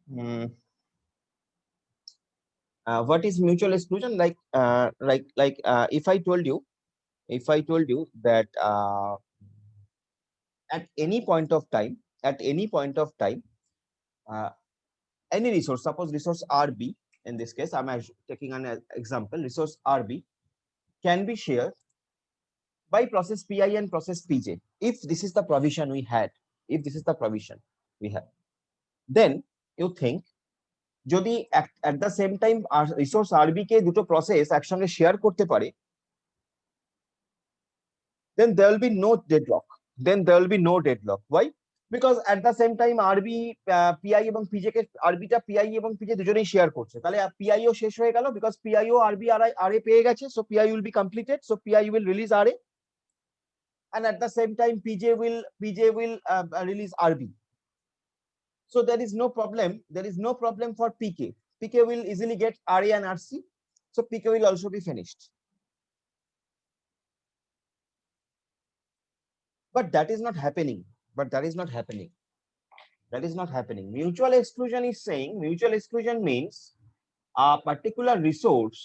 Hmm. What is mutual exclusion? If I told you, that at any point of time, uh, any resource, suppose resource RB, in this case, I'm taking an example, resource RB can be shared by process PI and process PJ. If this is the provision we had, then you think যদি at the same time resource RB কে দুটো process একসঙ্গে share করতে পারে, then there will be no deadlock. Why? Because at the same time RB PI এবং PJ কে RB টা PI এবং PJ দুজনেই share করছে, তাহলে PI ও শেষ হয়ে গেল, because PI O RB RA পেয়ে গেছে, so PI will be completed, so PI will release RA, and at the same time PJ will release RB. So there is no problem for PK. PK will easily get RA and RC, so PK will also be finished. But that is not happening. Mutual exclusion is saying, mutual exclusion means a particular resource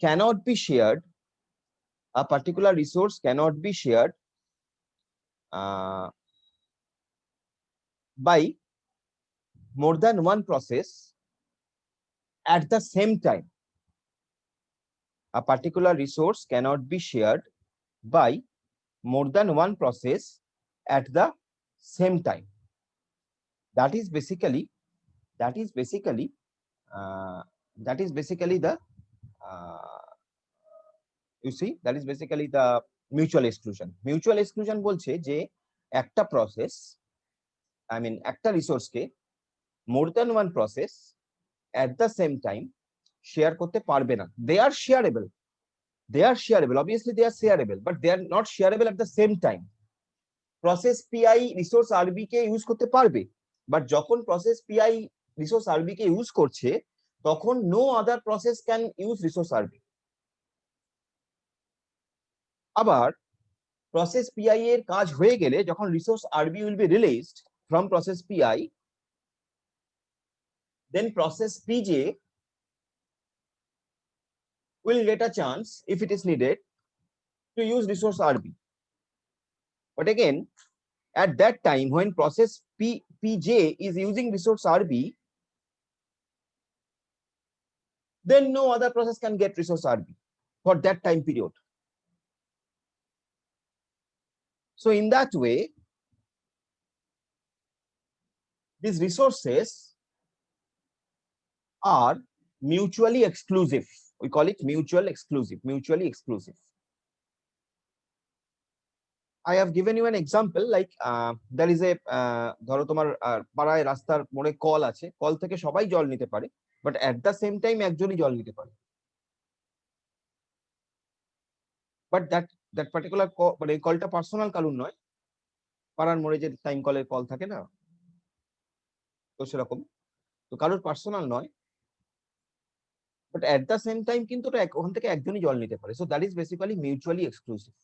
cannot be shared. By more than one process at the same time. A particular resource cannot be shared by more than one process at the same time. That is basically the you see, that is basically the mutual exclusion. Mutual exclusion বলছে যে একটা process, একটা resource K more than one process at the same time share করতে পারবে না. They are shareable, obviously they are shareable, but they are not shareable at the same time. Process PI resource RB K use করতে পারবে, but যখন process PI resource RB কে use করছে, তখন no other process can use resource RB. আবার process PI এর কাজ হয়ে গেলে, যখন resource RB will be released from process PI, then process PJ will get a chance, if it is needed, to use resource RB. But again, at that time when process PJ is using resource RB, then no other process can get resource RB for that time period. So in that way, these resources are mutually exclusive. We call it mutually exclusive. I have given you an example, like there is a ধরো তোমার পাড়ায় রাস্তার মোড়ে call আছে, call থেকে সবাই জল নিতে পারে, but at the same time একজনই জল নিতে পারে, but that particular মানে কলটা পার্সোনাল কারণ নয়, পাড়ার মোড়ে যে টাইম কলের কল থাকে না, তো সেরকম, তো কারোর পার্সোনাল নয়, but at the same time কিন্তু ওখান থেকে একজনই জল নিতে পারে, so that is basically mutually exclusive.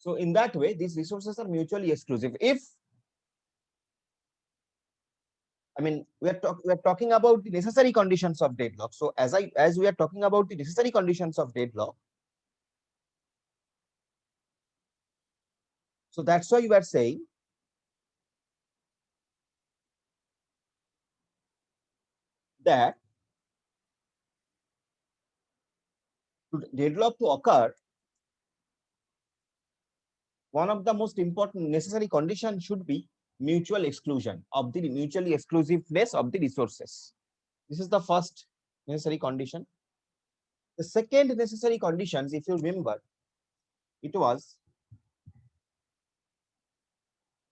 So in that way these resources are mutually exclusive. If we are talking about the necessary conditions of deadlock. So as we are talking about the necessary conditions of deadlock, so that's why you are saying that deadlock to occur, one of the most important necessary conditions should be mutual exclusion of the mutually exclusiveness of the resources. This is the first necessary condition. The second necessary conditions, if you remember, it was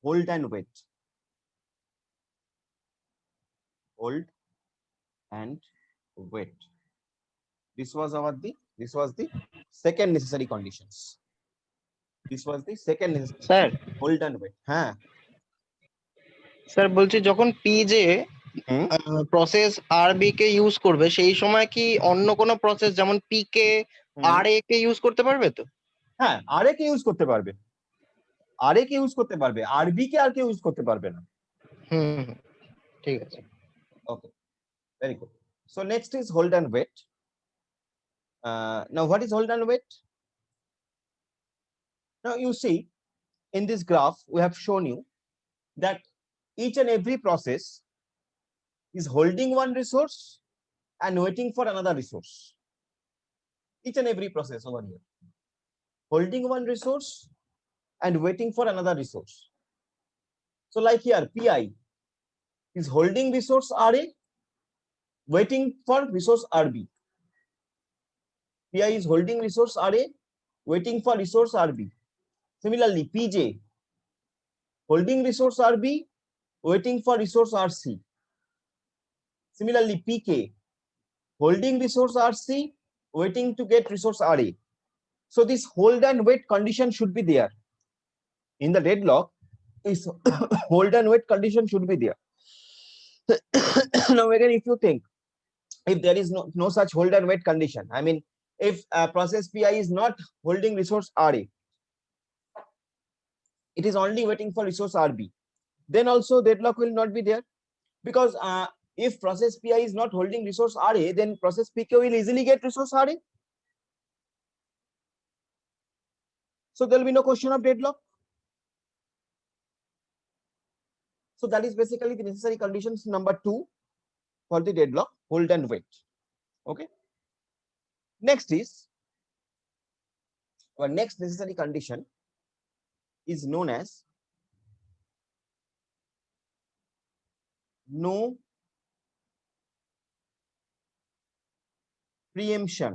hold and wait. Hold and wait. This was the second necessary conditions. Sir Hold and wait. হ্যাঁ sir বলছি, যখন PJ process আরবি কে use করবে, সেই সময় কি অন্য কোনো প্রসেস যেমন পিকে আরএ কে ইউজ করতে পারবে? তো হ্যাঁ, আরএ কে ইউজ করতে পারবে, আরবি কে আর কেউ ইউজ করতে পারবে না। ঠিক আছে। Okay, very good. So next is hold and wait. Now what is hold and wait? Now you see in this graph we have shown you that each and every process is holding one resource and waiting for another resource. Each and every process over here holding one resource and waiting for another resource. So like here Pi is holding resource Ra, waiting for resource Rb. Pi is holding resource Ra, waiting for resource Rb. Similarly, Pj holding resource Rb, waiting for resource Rc. Similarly, Pk holding resource Rc, waiting to get resource Ra. So this hold and wait condition should be there. In the deadlock, this hold and wait condition should be there. Now again, if you think, if there is no such hold and wait condition, I mean, if process Pi is not holding resource Ra, it is only waiting for resource Rb, then also deadlock will not be there, because if process Pi is not holding resource Ra, then process Pk will easily get resource Ra. So there will be no question of deadlock. So that is basically the necessary conditions number 2 for the deadlock, hold and wait. Okay. Next is our next necessary condition is known as no preemption.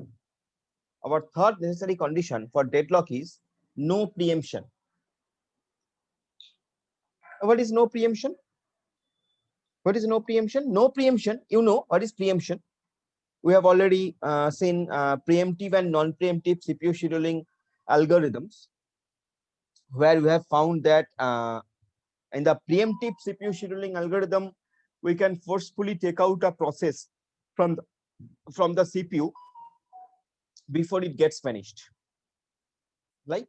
Our third necessary condition for deadlock is no preemption. What is no preemption? What is no preemption? No preemption, you know what is preemption. We have already seen preemptive and non-preemptive CPU scheduling algorithms, where we have found that in the preemptive CPU scheduling algorithm, we can forcefully take out a process from the CPU before it gets finished. Right?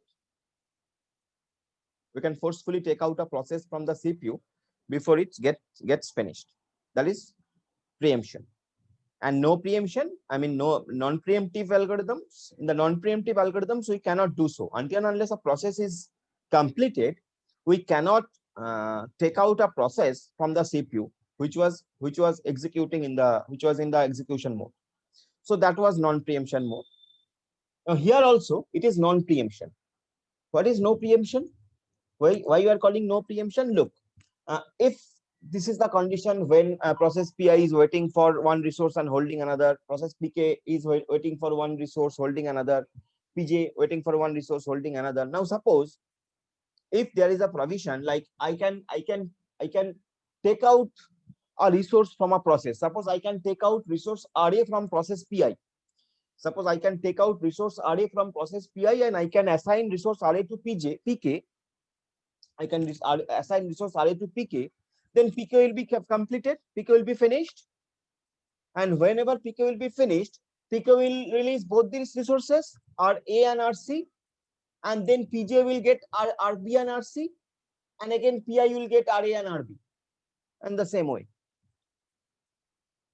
We can forcefully take out a process from the CPU before it gets finished. That is preemption. And no preemption, I mean no non-preemptive algorithms. In the non-preemptive algorithms, we cannot do so until and unless a process is completed. We cannot take out a process from the CPU which was executing in the execution mode. So that was non-preemption mode. Now here also it is non-preemption. What is no preemption? Why you are calling no preemption? Look, if this is the condition when process Pi is waiting for one resource and holding another, process Pk is waiting for one resource holding another, Pj waiting for one resource holding another. Now suppose if there is a provision like I can take out a resource from a process. Suppose I can take out resource Ra from process Pi. Suppose I can take out resource Ra from process Pi and I can assign resource Ra to Pk. I can assign resource Ra to Pk. Then Pk will be completed, Pk will be finished. And whenever Pk will be finished, Pk will release both these resources, Ra and Rc, and then Pj will get Rb and Rc, and again Pi will get Ra and Rb, and the same way.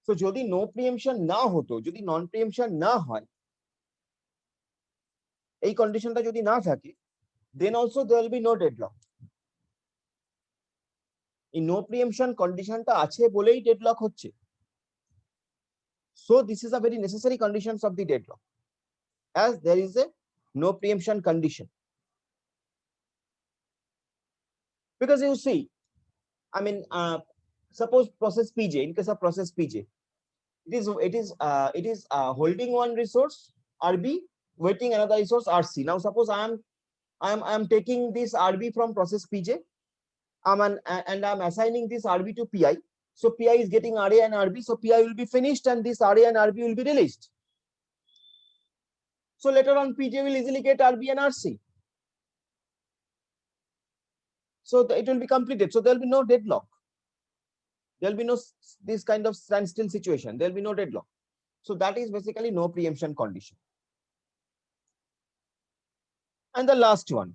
So যদি no preemption না হতো, যদি non preemption না হয়, এই কন্ডিশনটা যদি না থাকে, then also there will be no deadlock. এই no preemption কন্ডিশনটা আছে বলেই deadlock হচ্ছে. So this is a very necessary conditions of the deadlock, as there is a no preemption condition. Because you see, I mean, suppose process Pj, in case of process Pj, it is holding one resource Rb, waiting another resource Rc. Now suppose I am taking this Rb from process Pj, and I'm assigning this Rb to Pi. So Pi is getting Ra and Rb, so Pi will be finished and this Ra and Rb will be released. So later on Pj will easily get Rb and Rc. So it will be completed. So there will be no deadlock. There will be no this kind of standstill situation. There will be no deadlock. So that is basically no preemption condition. And the last one,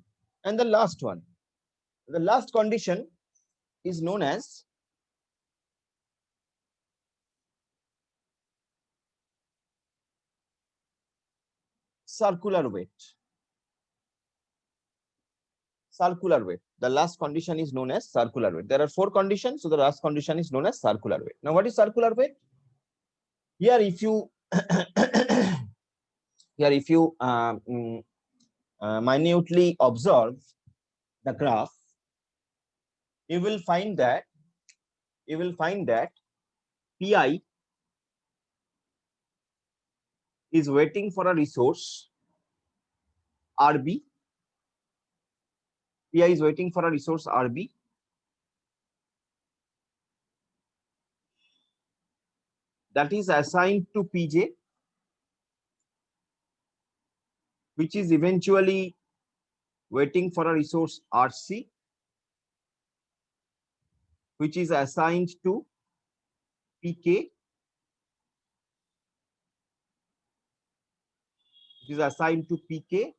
the last condition is known as circular weight. Circular weight. The last condition is known as circular weight. There are 4 conditions, so the last condition is known as circular weight. Now, what is circular weight? Here, if you minutely observe the graph, you will find that Pi is waiting for a resource RB. Pi is waiting for a resource RB. That is assigned to Pj, which is eventually waiting for a resource RC, which is assigned to Pk, which is assigned to Pk.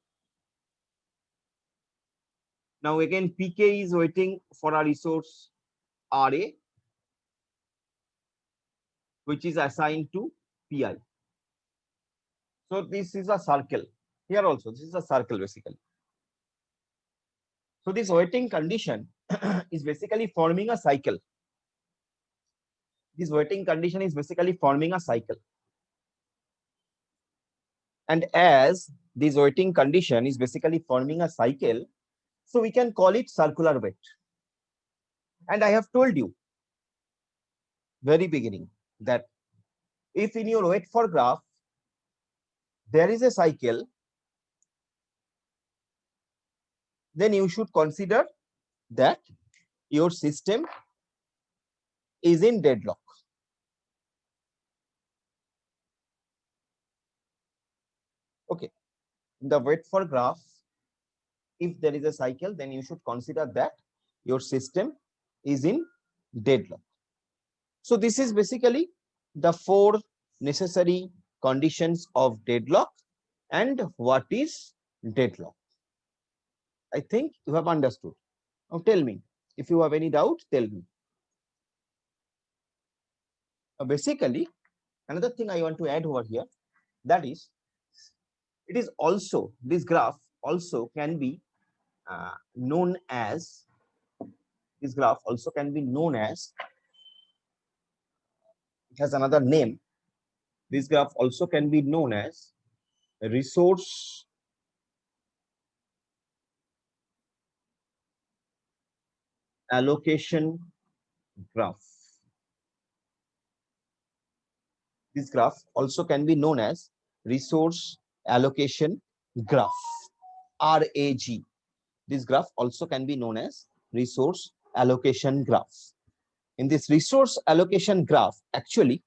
Now again, Pk is waiting for a resource Ra, which is assigned to Pi. So this is a circle. Here also, this is a circle basically. So this waiting condition is basically forming a cycle. This waiting condition is basically forming a cycle. And as this waiting condition is basically forming a cycle, so we can call it circular wait. And I have told you very beginning that if in your wait for graph there is a cycle, then you should consider that your system is in deadlock. Okay, in the wait for graph, if there is a cycle, then you should consider that your system is in deadlock. So this is basically the 4 necessary conditions of deadlock and what is deadlock. I think you have understood. Now tell me, if you have any doubt, tell me. Basically, another thing I want to add over here, that is, it is also, this graph also can be known as, this graph also can be known as, it has another name. This graph also can be known as resource allocation graph. This graph also can be known as resource allocation graph, RAG. This graph also can be known as resource allocation graph. In this resource allocation graph, actually,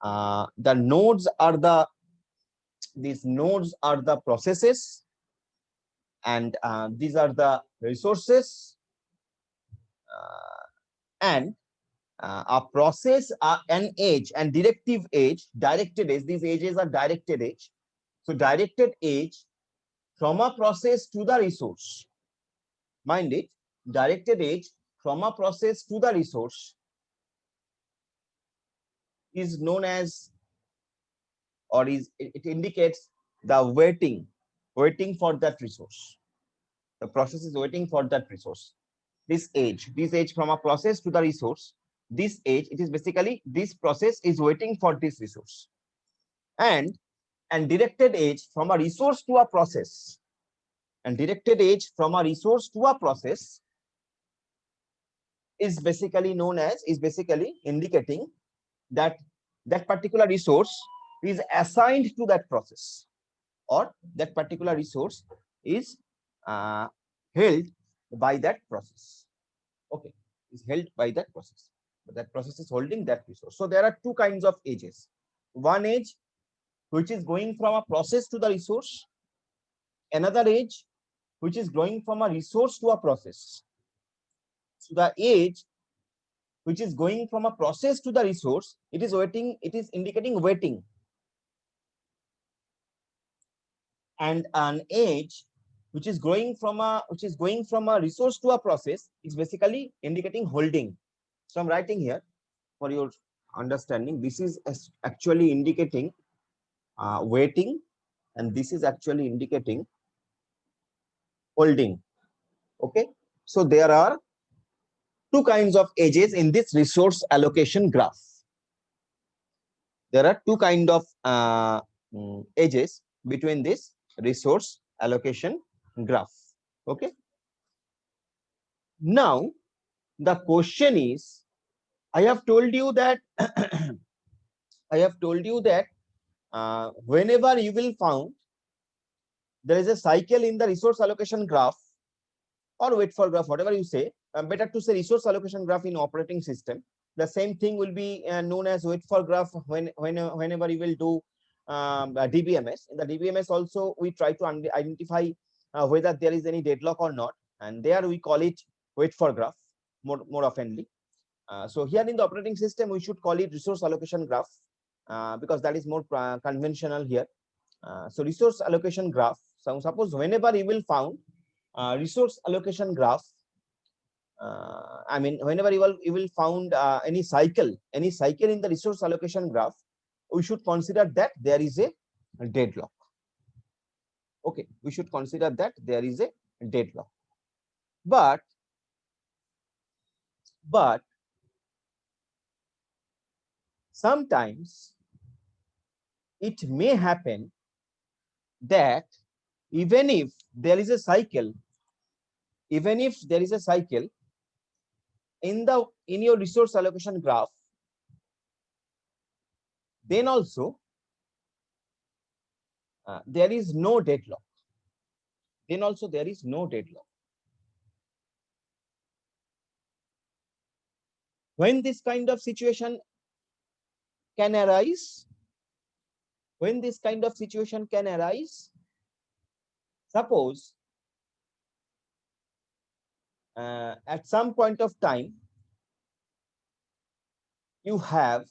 the nodes are the, these nodes are the processes, and these are the resources, and a process, an edge, and directive edge, directed edge. These edges are directed edge. So directed edge from a process to the resource. Mind it, directed edge from a process to the resource is known as, or is, it indicates the waiting for that resource. The process is waiting for that resource. This edge from a process to the resource, this edge, it is basically this process is waiting for this resource. And directed edge from a resource to a process, and directed edge from a resource to a process is basically known as, is basically indicating that that particular resource is assigned to that process, or that particular resource is held by that process. Okay, is held by that process, but that process is holding that resource. So there are 2 kinds of edges. One edge which is going from a process to the resource, another edge which is going from a resource to a process. So the edge which is going from a process to the resource, it is waiting, it is indicating waiting. And an edge which is going from a resource to a process is basically indicating holding. So I'm writing here for your understanding. This is actually indicating waiting, and this is actually indicating holding. Okay, so there are two kinds of edges in this resource allocation graph. There are two kind of edges between this resource allocation graph. Okay, now the question is, I have told you that whenever you will found there is a cycle in the resource allocation graph or wait for graph, whatever you say, better to say resource allocation graph in operating system. The same thing will be known as wait for graph whenever you will do DBMS. In the DBMS also we try to identify whether there is any deadlock or not, and there we call it wait for graph more oftenly. So here in the operating system we should call it resource allocation graph because that is more conventional here. So resource allocation graph. So suppose whenever you will found resource allocation graph, I mean whenever you will found any cycle in the resource allocation graph, we should consider that there is a deadlock. Okay, we should consider that there is a deadlock. But sometimes it may happen that even if there is a cycle in your resource allocation graph, then also there is no deadlock. When this kind of situation can arise, suppose at some point of time you have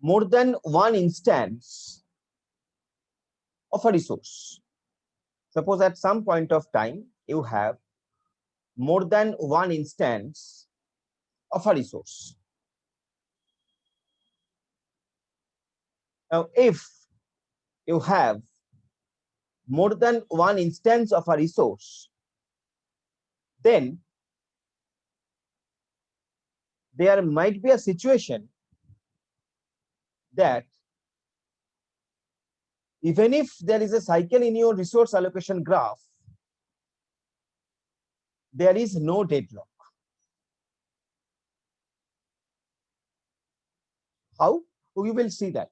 more than one instance of a resource. Suppose at some point of time you have more than one instance of a resource. Now, if you have more than one instance of a resource, then there might be a situation that even if there is a cycle in your resource allocation graph, there is no deadlock. How? You will see that.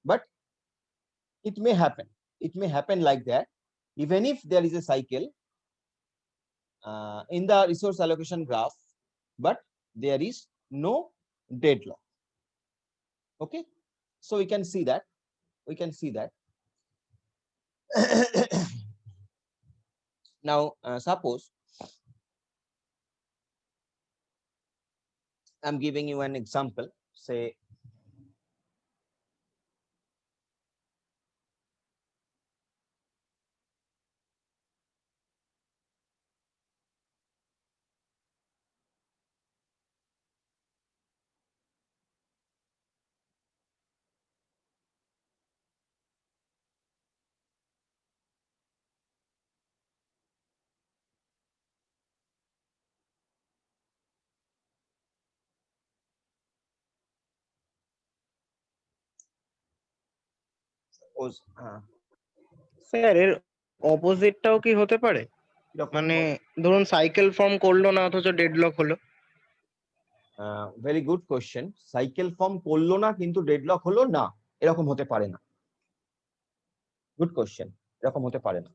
But it may happen. It may happen like that. Even if there is a cycle in the resource allocation graph, but there is no deadlock. Okay, so we can see that. Now, suppose I'm giving you an example. Say, sir এর অপোজিটটাও কি হতে পারে? মানে ধরুন cycle form করলো না অথচ deadlock হলো। Very good question. Cycle form করলো না কিন্তু ডেডলক হলো না, এরকম হতে পারে না। গুড কোশ্চেন, এরকম হতে পারে না।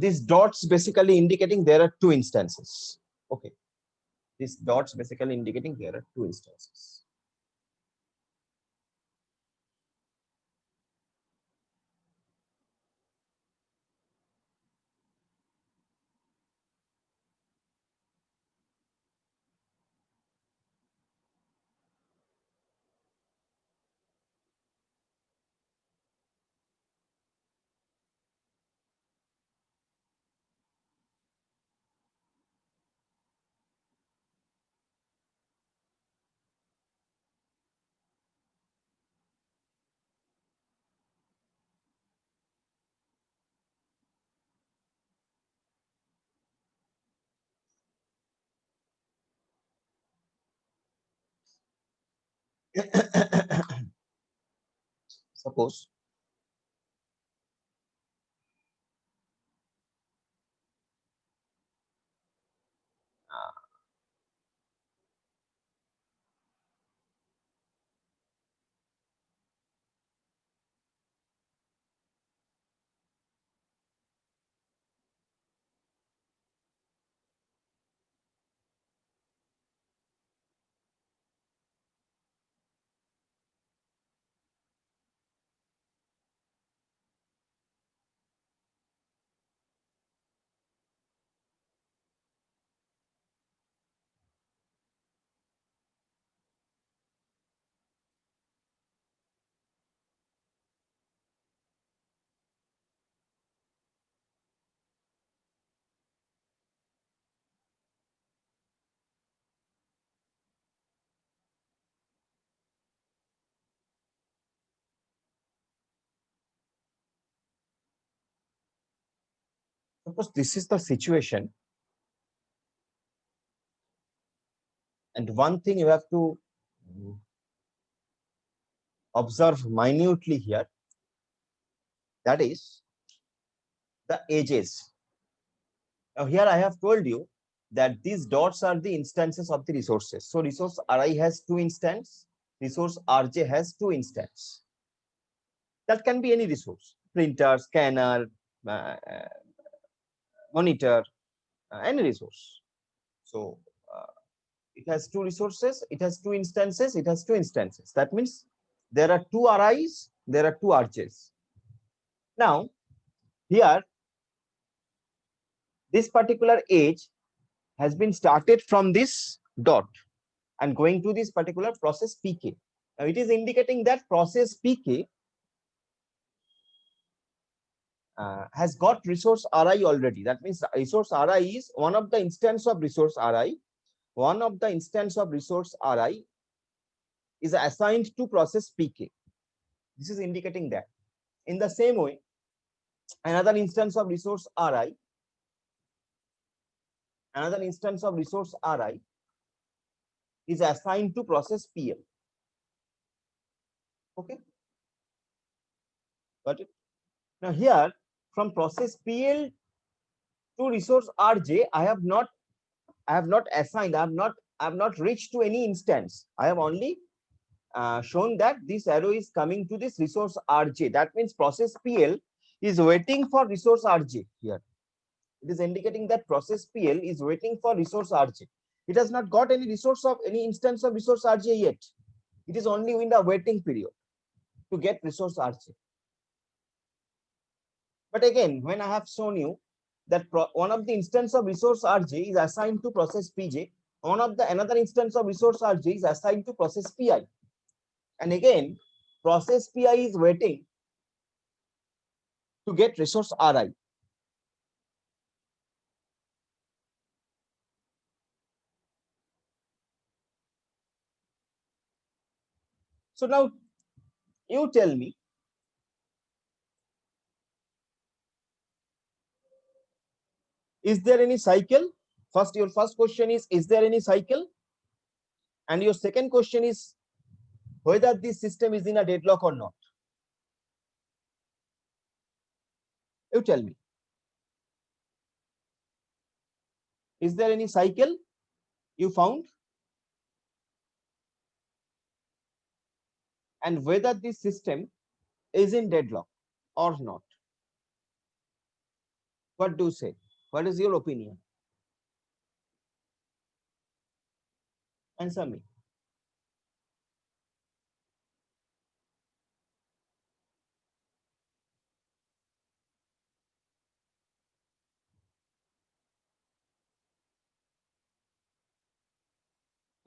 These dots basically indicating there are two instances. Okay, these dots basically indicating there are two instances. Suppose this is the situation, and one thing you have to observe minutely here, that is the edges. Now here I have told you that these dots are the instances of the resources. So resource Ri has 2 instances, resource Rj has 2 instances. That can be any resource, printer, scanner, uh, monitor, any resource. So it has 2 resources, it has 2 instances, it has 2 instances. That means there are 2 Ris, there are 2 Rjs. Now here this particular edge has been started from this dot and going to this particular process Pk. Now it is indicating that process Pk has got resource Ri already. That means resource Ri is one of the instance of resource Ri. One of the instance of resource Ri is assigned to process Pk. This is indicating that. In the same way, another instance of resource Ri, is assigned to process PL. Okay, got it? Now here, from process PL to resource Rj, I have not assigned, I have not reached to any instance. I have only shown that this arrow is coming to this resource Rj. That means process PL is waiting for resource Rj here. It is indicating that process PL is waiting for resource Rj. It has not got any resource of any instance of resource Rj yet. It is only in the waiting period to get resource Rj. But again, when I have shown you that one of the instance of resource Rj is assigned to process Pj, another instance of resource Rj is assigned to process Pi. And again, process Pi is waiting to get resource Ri. So now you tell me, is there any cycle? Your first question is there any cycle? And your second question is whether this system is in a deadlock or not. You tell me. Is there any cycle you found? And whether this system is in deadlock or not. What do you say? What is your opinion? Answer me.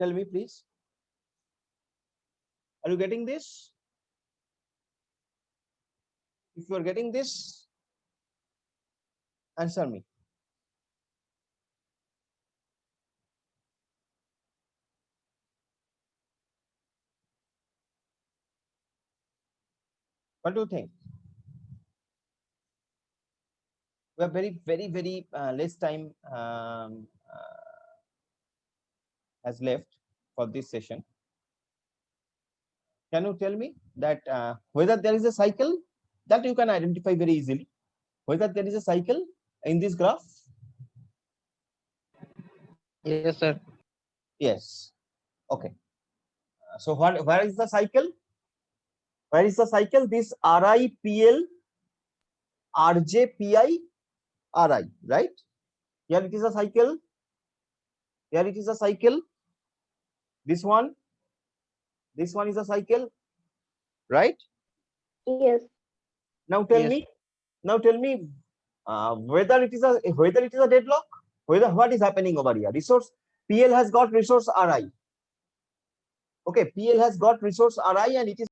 Tell me, please. Are you getting this? If you are getting this, answer me. What do you think? We have very less time has left for this session. Can you tell me that whether there is a cycle? That you can identify very easily. Whether there is a cycle in this graph? Yes, sir. Yes. Okay. So where is the cycle? Where is the cycle? This Ri, PL, Rj, Pi, Ri, right? Here it is a cycle. Here it is a cycle. This one is a cycle, right? Yes. Now tell Yes. me. Now tell me whether it is a deadlock. What is happening over here? Resource PL has got resource Ri. Okay, PL has got resource Ri and it is